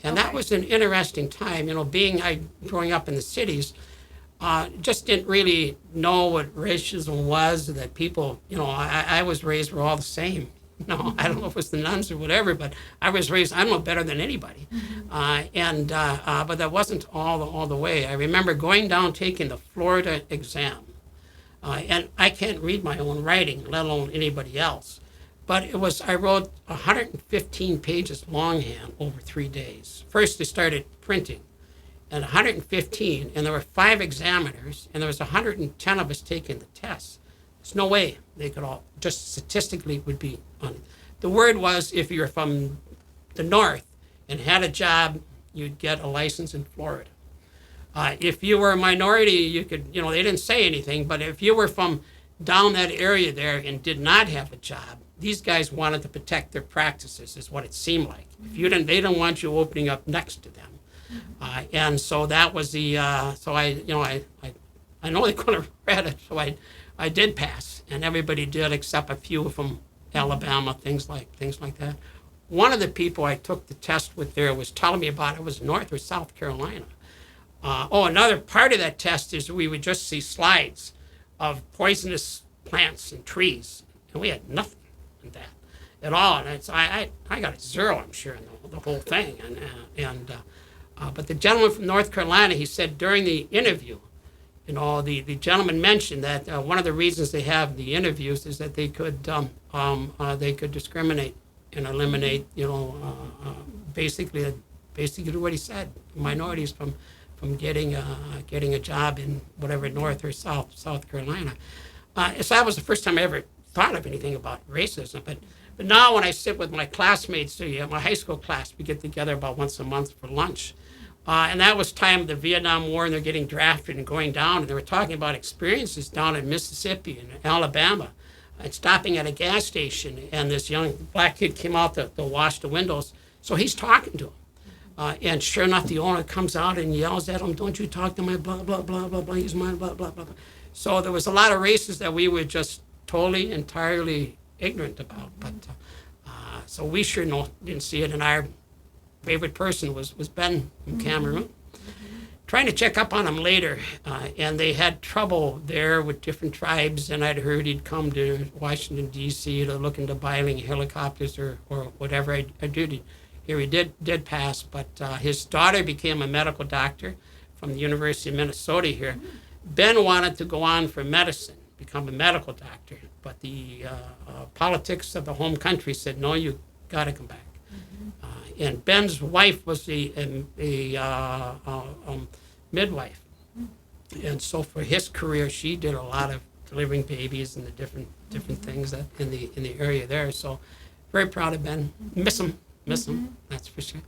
And that was an interesting time, growing up in the cities, just didn't really know what racism was, that people, I was raised, we're all the same. No, I don't know if it was the nuns or whatever, but I was raised, I know better than anybody. But that wasn't all the way. I remember going down, taking the Florida exam. And I can't read my own writing, let alone anybody else. But I wrote 115 pages longhand over 3 days. First, they started printing at 115, and there were 5 examiners, and there was 110 of us taking the test. There's no way they could all, just statistically would be on it. The word was, if you're from the north and had a job, you'd get a license in Florida. If you were a minority, you could, they didn't say anything, but if you were from down that area there and did not have a job, these guys wanted to protect their practices, is what it seemed like. If you didn't, they didn't want you opening up next to them. And so that was the, so I know they couldn't have read it, so I did pass, and everybody did except a few from Alabama, things like that. One of the people I took the test with there was telling me about it was North or South Carolina. Another part of that test is we would just see slides of poisonous plants and trees, and we had nothing in that at all. And so I got a 0, I'm sure, in the whole thing. But the gentleman from North Carolina, he said during the interview, the gentleman mentioned that one of the reasons they have the interviews is that they could discriminate and eliminate, basically what he said, minorities from getting a job in whatever North or South Carolina. So that was the first time I ever thought of anything about racism. But now when I sit with my classmates, my high school class, we get together about once a month for lunch. And that was time of the Vietnam War, and they're getting drafted and going down. And they were talking about experiences down in Mississippi and Alabama, and stopping at a gas station. And this young black kid came out to wash the windows. So he's talking to him. And sure enough, the owner comes out and yells at him, "Don't you talk to my blah, blah, blah, blah, blah, he's mine, blah, blah, blah, blah." So there was a lot of races that we were just totally, entirely ignorant about. But so we sure didn't see it. And our favorite person was Ben from Cameroon. Trying to check up on him later, and they had trouble there with different tribes, and I'd heard he'd come to Washington, D.C. to look into buying helicopters or whatever. I did. Here he did pass, but his daughter became a medical doctor from the University of Minnesota here. Ben wanted to go on for medicine, become a medical doctor, but the politics of the home country said, no, you got to come back. And Ben's wife was a midwife. And so for his career, she did a lot of delivering babies and the different things that in the area there. So very proud of Ben. Miss him, that's for sure.